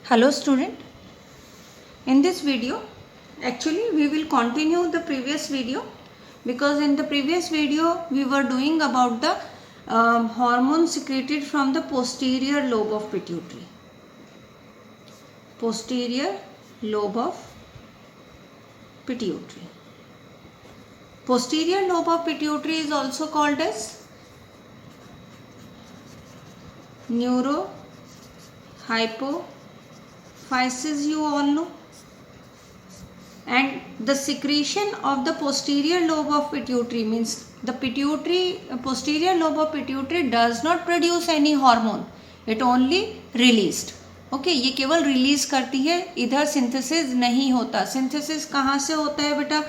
Hello student, in this video actually we will continue the previous video because in the previous video we were doing about the hormone secreted from the posterior lobe of pituitary. Posterior lobe of pituitary. Posterior lobe of pituitary is also called as neurohypophysis, you all know. And the secretion of the posterior lobe of pituitary means the posterior lobe of pituitary does not produce any hormone, it only released. Okay ये केवल release करती है, इधर synthesis नहीं होता. Synthesis कहाँ से होता है बेटा?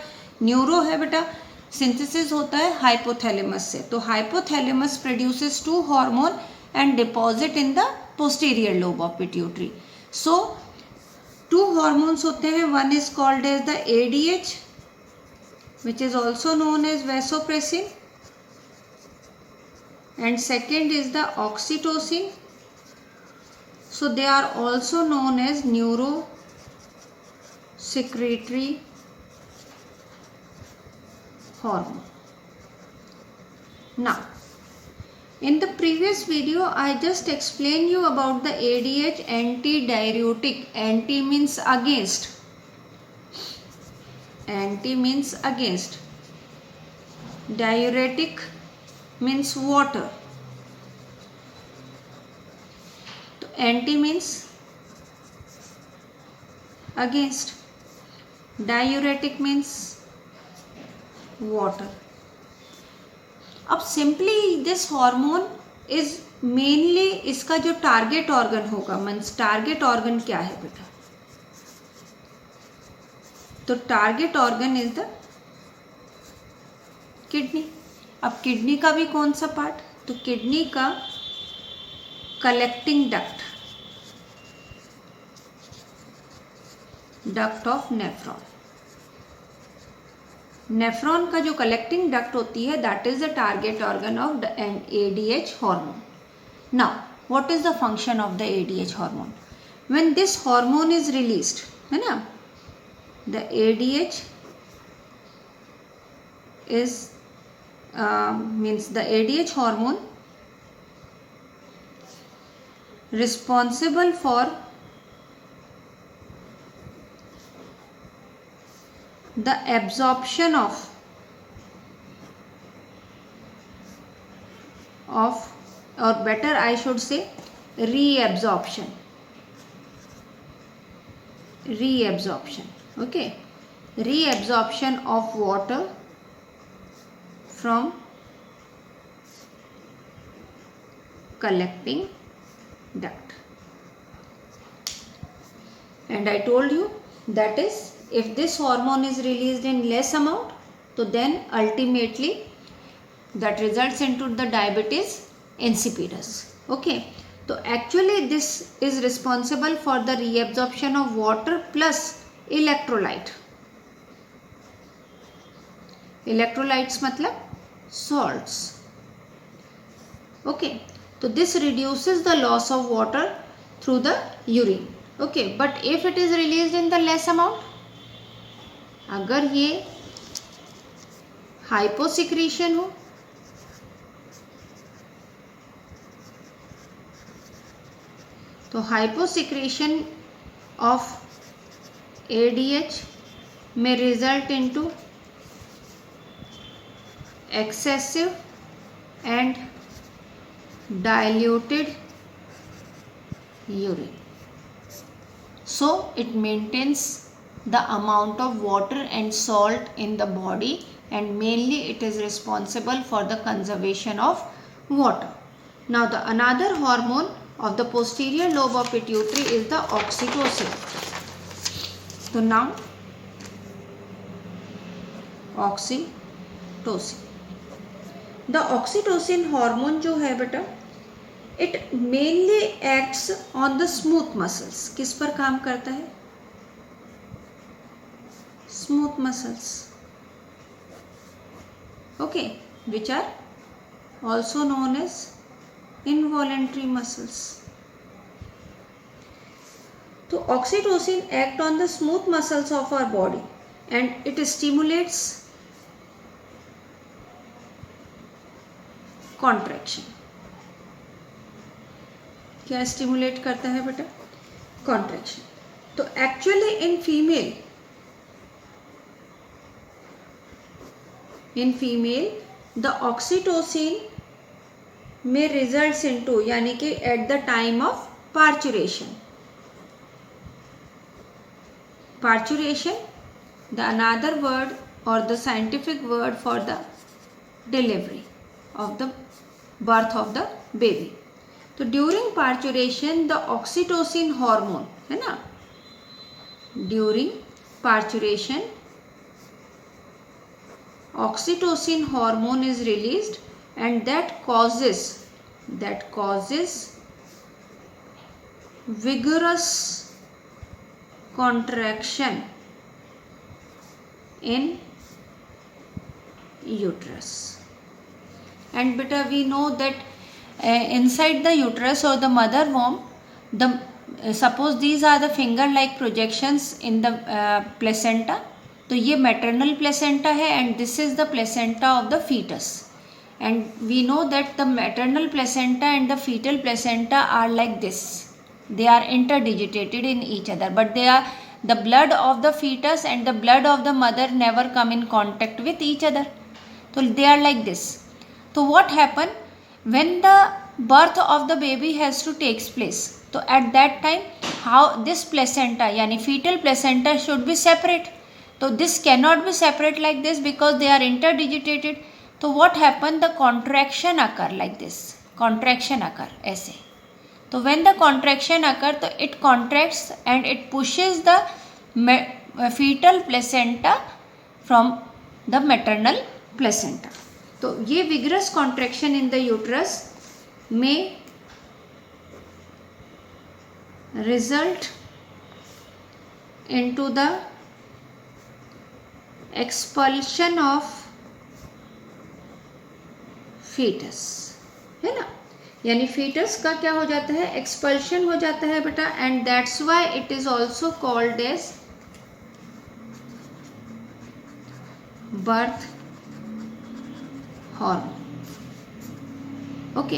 न्यूरो है बेटा. सिंथेसिस होता है हाइपोथैलेमस से. तो hypothalamus produces two hormone and deposit in the posterior lobe of pituitary. So two hormones होते हैं. One is called as the ADH, which is also known as vasopressin, and second is the oxytocin. So they are also known as neurosecretory hormone. Now in the previous video, I just explained you about the ADH antidiuretic. Anti means against. Anti means against. Diuretic means water. So anti means against. Diuretic means water. अब simply this hormone is mainly इसका जो target organ होगा, means target organ क्या है बेटा? तो target organ is the kidney. अब kidney का भी कौन सा पार्ट? तो किडनी का collecting duct of nephron. Nephron का जो कलेक्टिंग डक्ट होती है, that is the target organ of the ADH hormone. Now what is the function of the ADH hormone? When this hormone is released, है ना, the ADH is means the ADH hormone responsible for the absorption of or better I should say reabsorption. Okay, reabsorption of water from collecting duct. And I told you that is, if this hormone is released in less amount, so then ultimately that results into the diabetes insipidus. Okay, so actually this is responsible for the reabsorption of water plus electrolyte. Electrolytes मतलब salts. Okay, so this reduces the loss of water through the urine. Okay, but if it is released in the less amount, अगर ये hyposecretion हो, तो hyposecretion of ADH may result into excessive and diluted urine. So it maintains the amount of water and salt in the body, and mainly it is responsible for the conservation of water. Now the another hormone of the posterior lobe of pituitary is the oxytocin. So now oxytocin, the oxytocin hormone जो है बेटा, it mainly acts on the smooth muscles. किस पर काम करता है? Smooth muscles. Okay, which are also known as involuntary muscles. तो oxytocin act on the smooth muscles of our body and it stimulates contraction. क्या स्टिमुलेट करता है बेटा? कॉन्ट्रैक्शन. तो actually in female the oxytocin में रिजल्ट्स इनटू, यानी कि at the time of parturition. Parturition, the another word or the scientific word for the delivery of the birth of the baby. तो during parturition the oxytocin hormone है ना, during parturition oxytocin hormone is released and that causes vigorous contraction in uterus. And beta, we know that inside the uterus or the mother womb, suppose these are the finger like projections in the placenta. तो ये maternal placenta है and this is the placenta of the fetus. And we know that the maternal placenta and the fetal placenta are like this. They are interdigitated in each other, but the blood of the fetus and the blood of the mother never come in contact with each other. So they are like this. So what happen when the birth of the baby has to takes place? So at that time, how this placenta, yani fetal placenta, should be separate. So this cannot be separate like this because they are interdigitated. So what happen? The contraction occur like this. Contraction occur ऐसे. तो when the contraction occur, तो it contracts and it pushes the fetal placenta from the maternal placenta. तो ये vigorous contraction in the uterus may result into the expulsion of fetus, है ना, यानी foetus का क्या हो जाता है? एक्सपल्शन हो जाता है बेटा. And that's why it is also called as birth hormone. Okay,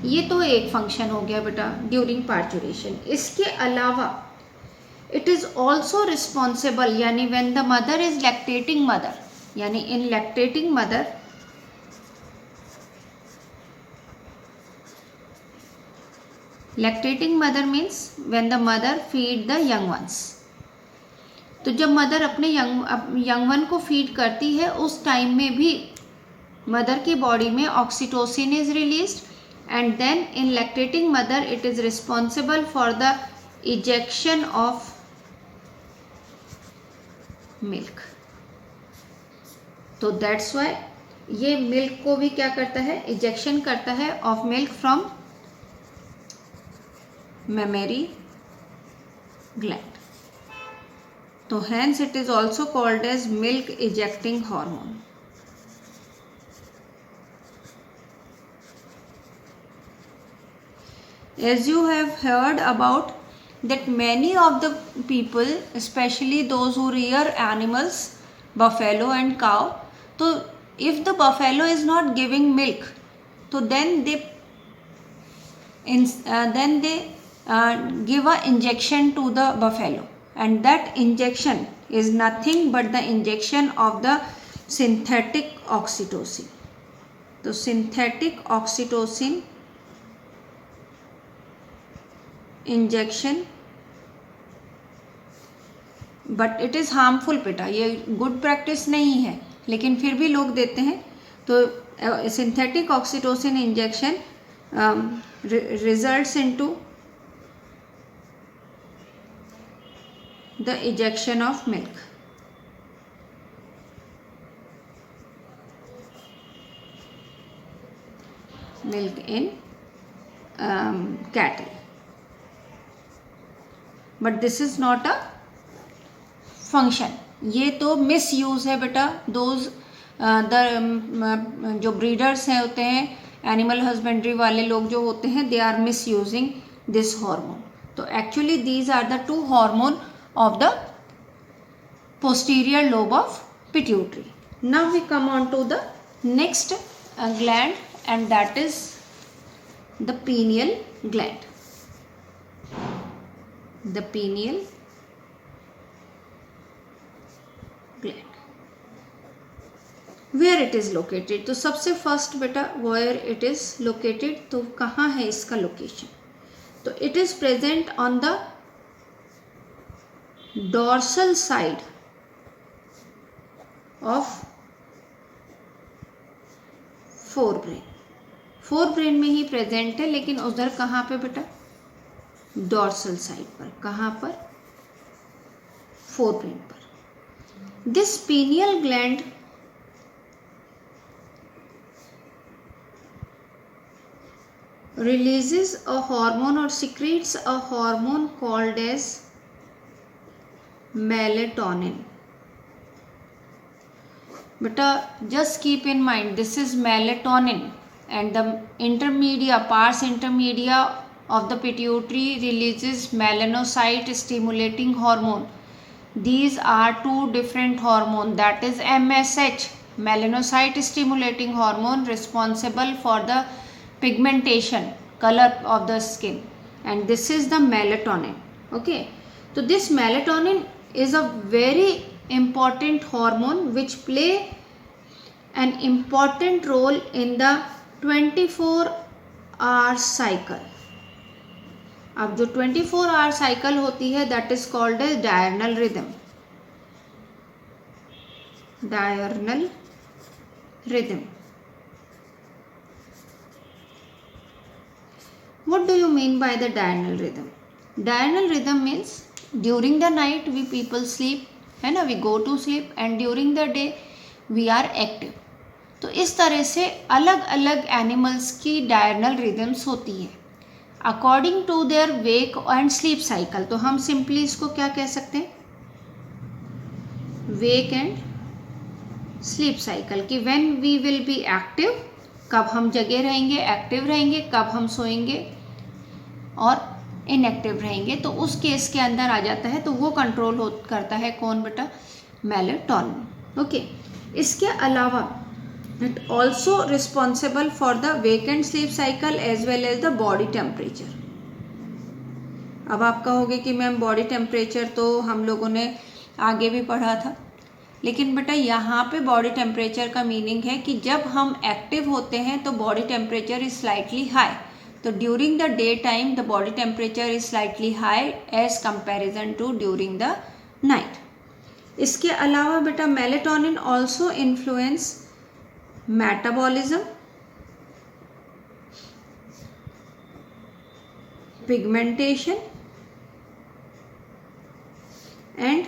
ये तो एक फंक्शन हो गया बेटा ड्यूरिंग पार्चुरेशन. इसके अलावा इट इज ऑल्सो रिस्पॉन्सिबल, यानी when the mother is lactating mother, यानी in lactating mother lactating mother means when the mother feed the young ones. तो जब मदर अपने यंग वन को फीड करती है उस टाइम में भी मदर की बॉडी में oxytocin is released and then in lactating mother it is responsible for the ejection of milk. तो दैट्स वाई ये मिल्क को भी क्या करता है? इजेक्शन करता है of milk from mammary gland. तो hence it is also called as milk ejecting hormone. As you have heard about that many of the people, especially those who rear animals, buffalo and cow, so if the buffalo is not giving milk, so then they give a injection to the buffalo, and that injection is nothing but the injection of the synthetic oxytocin. तो synthetic oxytocin injection, but it is harmful बेटा. ये good practice नहीं है, लेकिन फिर भी लोग देते हैं. तो synthetic oxytocin injection results into the ejection of milk. Milk in cattle. But this is not a function. ये तो misuse है बेटा. Those जो breeders हैं होते हैं, एनिमल हस्बेंड्री वाले लोग जो होते हैं, they are misusing this hormone. तो actually these are the two hormone of the posterior lobe of pituitary. Now we come on to the next gland, and that is the pineal gland. The pineal gland. Where it is located? तो सबसे first बेटा where it is located, तो कहाँ है इसका location? तो it is present on the dorsal side of forebrain. Forebrain में ही present है, लेकिन उधर कहाँ पे बेटा? डॉर्सल साइड पर. कहाँ पर? फोरब्रेन पर. This pineal gland releases a hormone or secretes a hormone called as melatonin. Beta, just keep in mind this is melatonin, and the intermedia, pars intermedia of the pituitary releases melanocyte stimulating hormone. These are two different hormones, that is MSH, melanocyte stimulating hormone, responsible for the pigmentation, color of the skin, and this is the melatonin. Okay, so this melatonin is a very important hormone which play an important role in the 24-hour cycle. अब जो 24-hour cycle होती है that is called as diurnal rhythm. Diurnal rhythm. What do you mean by the diurnal rhythm? Diurnal rhythm means during the night we people sleep, है ना, we go to sleep, and during the day we are active. तो इस तरह से अलग अलग animals की diurnal rhythms होती है according to their wake and sleep cycle. तो हम सिंपली इसको क्या कह सकते हैं? Wake and sleep cycle. कि when we will be active, कब हम जगे रहेंगे, एक्टिव रहेंगे, कब हम सोएंगे और इनएक्टिव रहेंगे. तो उस केस के अंदर आ जाता है, तो वो कंट्रोल करता है कौन बेटा? मेलेटोनिन. ओके, इसके अलावा it also responsible for the wake and sleep cycle as well as the body temperature. अब आप कहोगे कि मैम बॉडी टेम्परेचर तो हम लोगों ने आगे भी पढ़ा था, लेकिन बेटा यहाँ पे बॉडी टेम्परेचर का मीनिंग है कि जब हम एक्टिव होते हैं तो body temperature is slightly high. तो during the day time the body temperature is slightly high as comparison to during the night. इसके अलावा बेटा melatonin also influence metabolism, pigmentation and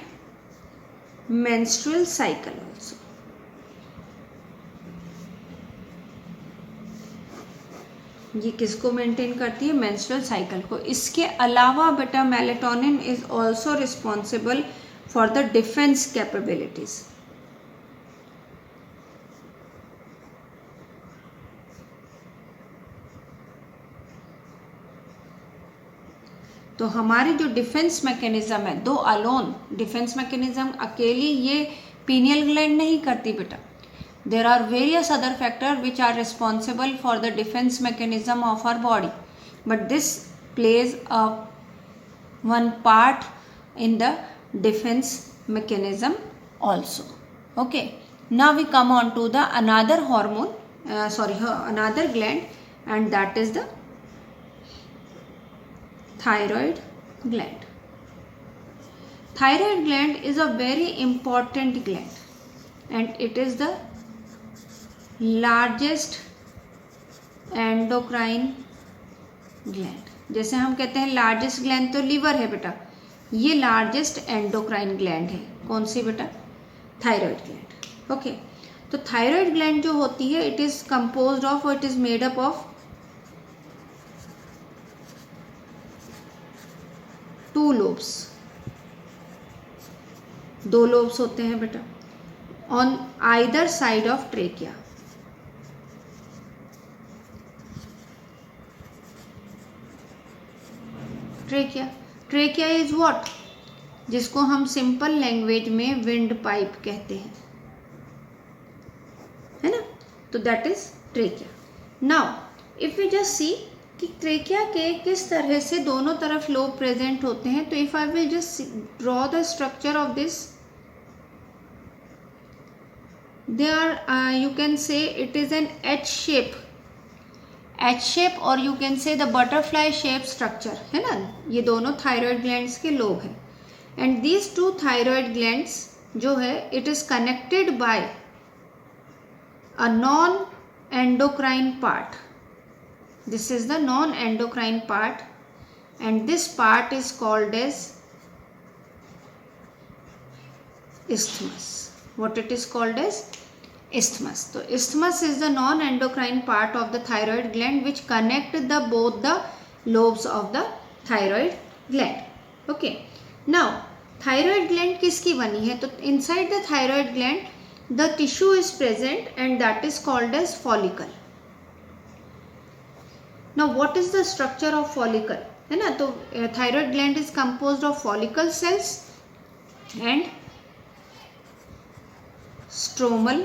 menstrual cycle also. ये किसको maintain करती है? Menstrual cycle को. इसके अलावा बेटा melatonin is also responsible for the defence capabilities. तो हमारे जो डिफेंस मैकेनिज्म है, दो अलोन डिफेंस मैकेनिज्म अकेली ये पीनियल ग्लैंड नहीं करती बेटा. There are various other factor which are responsible for the defence mechanism of our body, but this plays a one part in the defence mechanism also. Okay, now we come on to the another hormone, another gland, and that is the thyroid gland. Thyroid gland is a very important gland, and it is the largest endocrine gland. जैसे हम कहते हैं largest gland तो liver है बेटा, ये largest endocrine gland है. कौन सी बेटा? Thyroid gland. ओके, तो थायराइड ग्लैंड जो होती है it is composed of, it is made up of two lobes. दो लोब्स होते हैं बेटा on either side of trachea. Trachea. Trachea is what, जिसको हम सिंपल लैंग्वेज में विंड पाइप कहते हैं, है ना. तो that is trachea. Now if we just see कि ट्रेकिया के किस तरह से दोनों तरफ लोब प्रेजेंट होते हैं. तो if I will just draw the structure of this, they are you can say it is an H shape और you can say the butterfly shape structure, है ना. ये दोनों थायराइड ग्लैंड्स के लोब हैं. And these two thyroid glands जो है it is connected by a non endocrine part. This is the non endocrine part and this part is called as isthmus. What it is called as isthmus. So isthmus is the non endocrine part of the thyroid gland which connect the both the lobes of the thyroid gland. Okay, now thyroid gland किसकी बनी है. तो inside the thyroid gland the tissue is present and that is called as follicle. Now what is the structure of follicle, है ना. तो thyroid gland is composed of follicle cells and stromal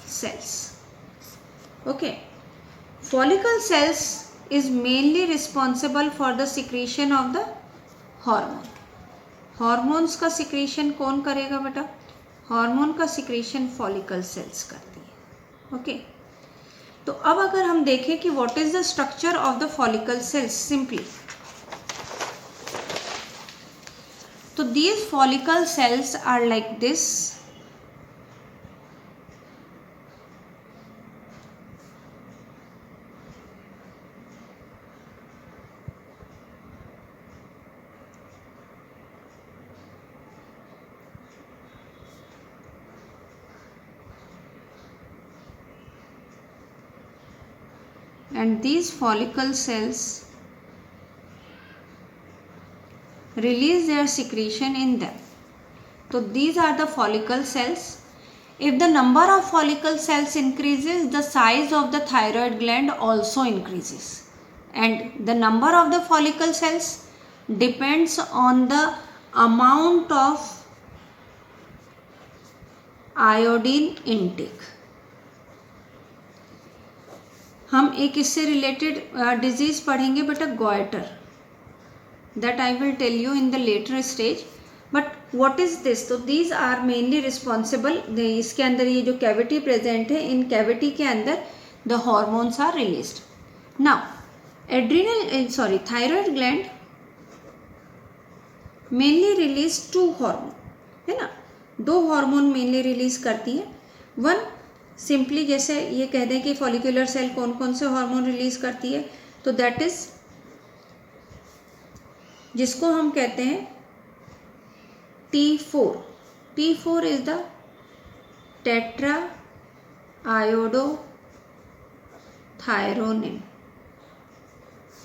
cells. Okay, follicle cells is mainly responsible for the secretion of the hormone. Hormones का secretion कौन करेगा बेटा. Hormone का secretion follicle cells करती है. Okay, तो अब अगर हम देखें कि what is the structure of the follicle cells simply, तो these follicle cells are like this. And these follicle cells release their secretion in them. So these are the follicle cells. If the number of follicle cells increases, the size of the thyroid gland also increases. And the number of the follicle cells depends on the amount of iodine intake. हम एक इससे related disease पढ़ेंगे बेटा, goitre. That I will tell you in the later stage. But what is this. तो these are mainly responsible. इसके अंदर ये जो कैविटी प्रेजेंट है, इन कैविटी के अंदर the hormones are released. Now thyroid gland mainly release 2 hormone, है ना. 2 हार्मोन मेनली रिलीज करती है. वन सिंपली जैसे ये कह दें कि फॉलिकुलर सेल कौन कौन से हार्मोन रिलीज करती है, तो दैट इज जिसको हम कहते हैं T4. T4 is the tetra iodo thyronine.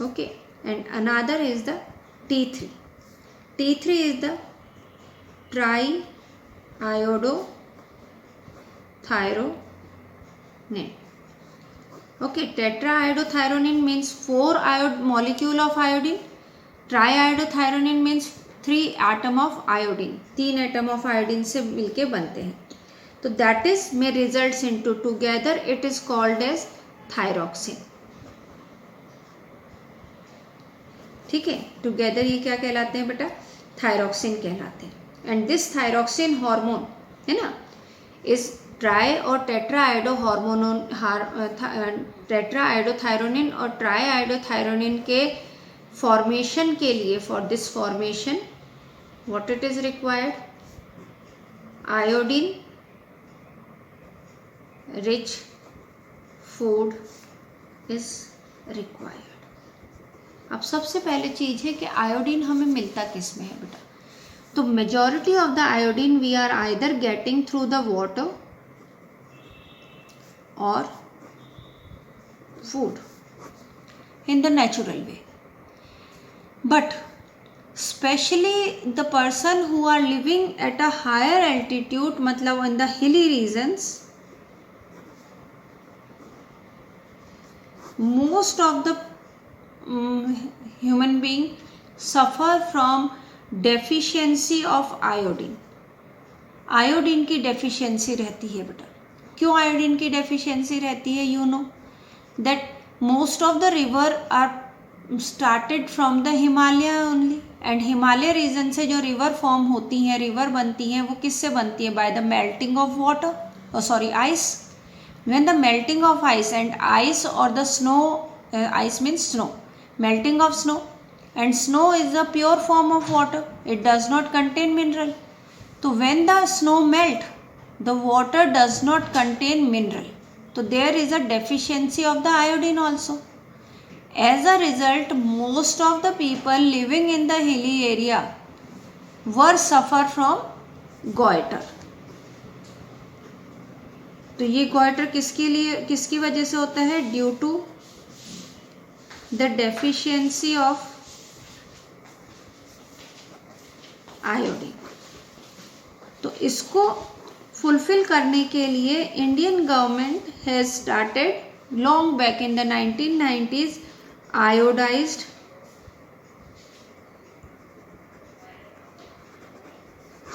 Okay, and another is the T3. T3 is the tri iodo thyro. Okay, tetraiodothyronine means 4 molecule of iodine. Triiodothyronine means 3 atom of iodine. 3 atom of iodine से मिलके बनते हैं. तो that is may results into together it is called as thyroxine. ठीक है, together ये क्या कहलाते हैं बेटा, थायरॉक्सिन कहलाते हैं. एंड दिस थायरॉक्सिन हार्मोन है ना इस ट्राई और टेट्राआयोडो हार्मोन टेट्राआयोडोथायरोनिन और ट्राईआयोडोथायरोनिन के फॉर्मेशन के लिए, for this formation what it is required, iodine rich food is required. अब सबसे पहले चीज है कि आयोडीन हमें मिलता किस में है बेटा. तो majority of the iodine we are either getting through the water or food in the natural way. But especially the person who are living at a higher altitude, मतलब in the hilly regions, most of the human being suffer from deficiency of iodine. Iodine की deficiency रहती है बेटा. क्यों iodine की deficiency रहती है? You know that most of the river are started from the Himalaya only, and Himalaya region से जो रिवर फॉर्म होती हैं, रिवर बनती हैं, वो किससे बनती है? By the melting of water, ice. When the melting of ice and ice or the snow, ice means snow, melting of snow, and snow is a pure form of water, it does not contain mineral. So when the snow melt, the water does not contain mineral, so there is a deficiency of the iodine also. As a result, most of the people living in the hilly area were suffer from goiter. तो ये goitre किसकी वजह से होता है? Due to the deficiency of iodine. तो इसको fulfil करने के लिए Indian government has started long back in the 1990s iodised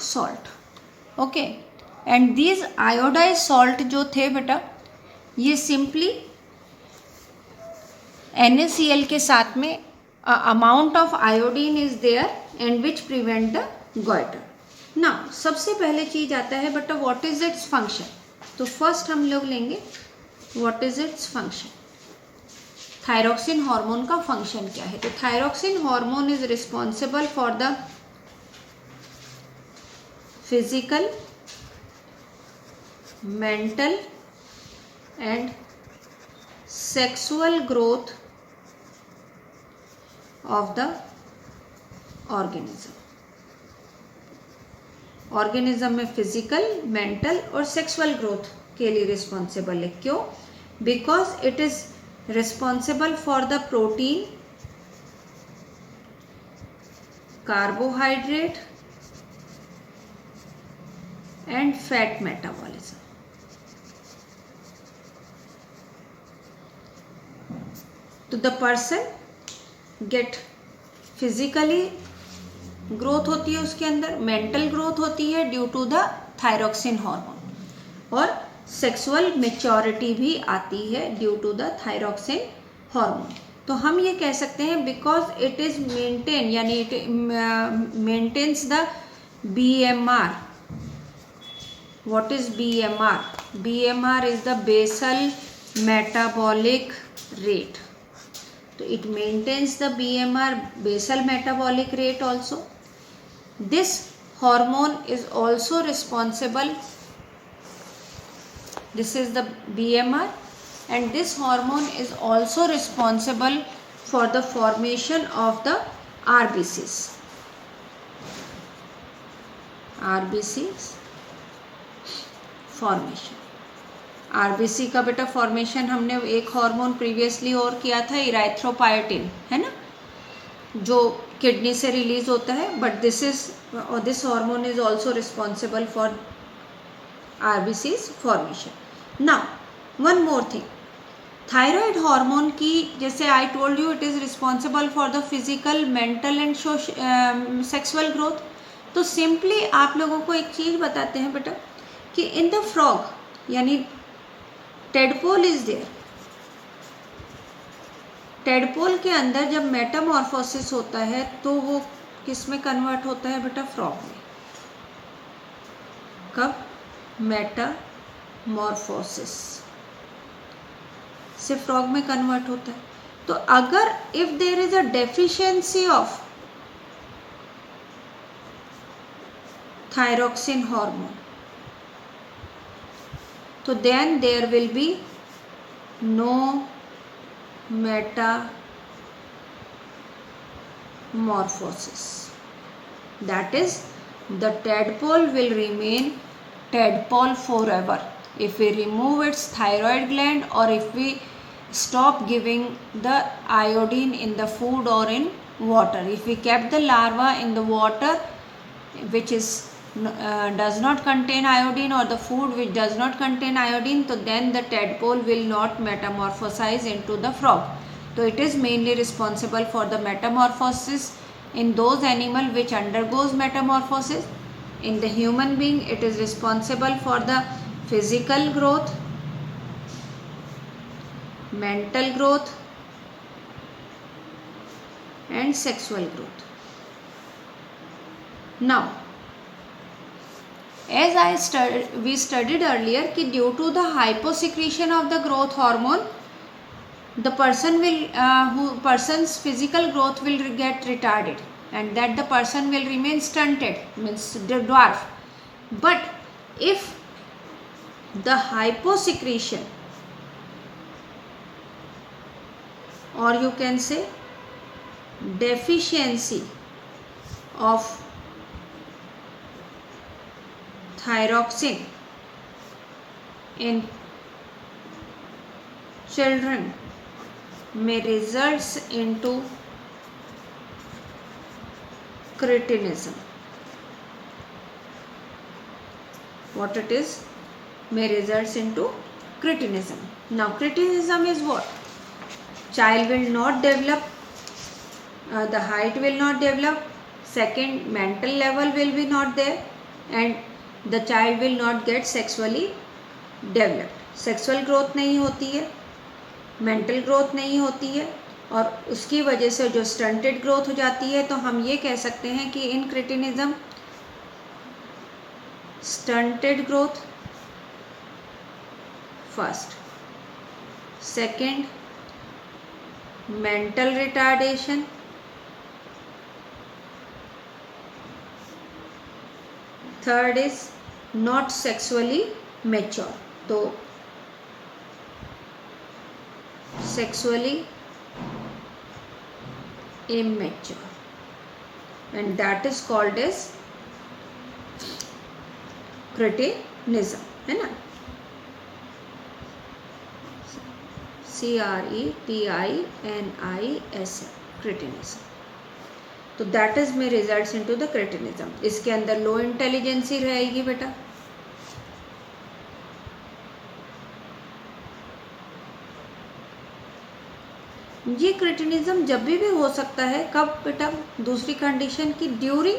salt. Okay, and these iodise salt जो थे बेटा, ये सिंपली NaCl के साथ में amount of iodine is there and which prevent the goitre. Now सबसे पहले चीज आता है बेटा व्हाट इज इट्स फंक्शन. तो फर्स्ट हम लोग लेंगे what is its function. Thyroxine hormone का फंक्शन क्या है? तो thyroxine hormone is responsible for the physical, mental and sexual growth of the organism. Organism में फिजिकल, मेंटल और सेक्सुअल ग्रोथ के लिए रिस्पॉन्सिबल है. क्यों? Because it is responsible for the protein, carbohydrate and fat metabolism. तो the person get physically growth होती है उसके अंदर, मेंटल ग्रोथ होती है due to the thyroxine hormone, और सेक्सुअल मेच्योरिटी भी आती है due to the thyroxine hormone. तो हम ये कह सकते हैं बिकॉज इट इज मेंटेन, यानी it maintains the BMR. What is BMR? BMR is the basal metabolic rate. So it maintains the BMR, basal metabolic rate also. This hormone is also responsible. This is the BMR, and this hormone is also responsible for the formation of the RBCs. RBCs formation. RBC का बेटा formation हमने एक hormone previously और किया था, इराइथ्रोपायोटिन, है ना, जो किडनी से रिलीज होता है. But this hormone is also responsible for RBCs formation. Now one more thing, thyroid hormone की, जैसे I told you, it is responsible for the physical, mental and sexual growth. तो सिंपली आप लोगों को एक चीज बताते हैं बेटा कि इन द फ्रॉग, यानी टेडपोल इज देयर, टेडपोल के अंदर जब मेटामॉर्फोसिस होता है तो वो किस में कन्वर्ट होता है बेटा? फ्रॉग में. कब? मेटामॉर्फोसिस से फ्रॉग में कन्वर्ट होता है. तो अगर if there is a deficiency of thyroxine hormone, so then there will be no metamorphosis. That is, the tadpole will remain tadpole forever. If we remove its thyroid gland, or if we stop giving the iodine in the food or in water, if we kept the larva in the water which is does not contain iodine, or the food which does not contain iodine, so then the tadpole will not metamorphosize into the frog. So it is mainly responsible for the metamorphosis in those animal which undergoes metamorphosis. In the human being, it is responsible for the physical growth, mental growth, and sexual growth. Now, as we studied earlier कि due to the hyposecretion of the growth hormone, the person's physical growth will get retarded, and that the person will remain stunted, means the dwarf. But if the hyposecretion, or you can say deficiency of thyroxine in children may results into cretinism. What it is? May results into cretinism. Now, cretinism is what? Child will not develop, the height will not develop, second, mental level will be not there, and the child will not get sexually developed. Sexual growth नहीं होती है, mental growth नहीं होती है, और उसकी वजह से जो स्टंटेड ग्रोथ हो जाती है, तो हम ये कह सकते हैं कि in cretinism stunted growth first, second mental retardation, third is not sexually mature. तो sexually immature, and that is called as cretinism, है ना? cretinism, cretinism. तो that is may results into the cretinism. इसके अंदर लो इंटेलिजेंसी रहेगी बेटा. ये cretinism जब भी हो सकता है, कब बेटा? दूसरी कंडीशन की during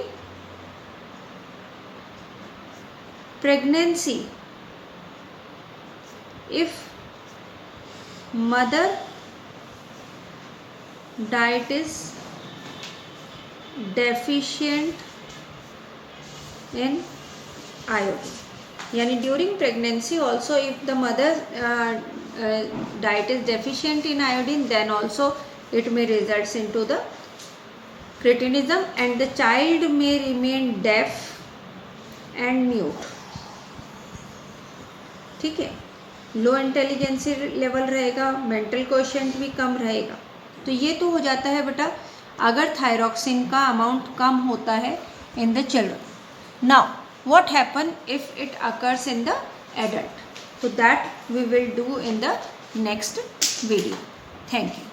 pregnancy, if mother diet is deficient in iodine. यानी during pregnancy also if the mother diet is deficient in iodine, then also it may results into the cretinism, and the child may remain deaf and mute. ठीक है, लो intelligence level रहेगा, mental quotient भी कम रहेगा. तो ये तो हो जाता है बेटा अगर थायरॉक्सिन का अमाउंट कम होता है in the children. Now, what happen if it occurs in the adult? So that we will do in the next video. Thank you.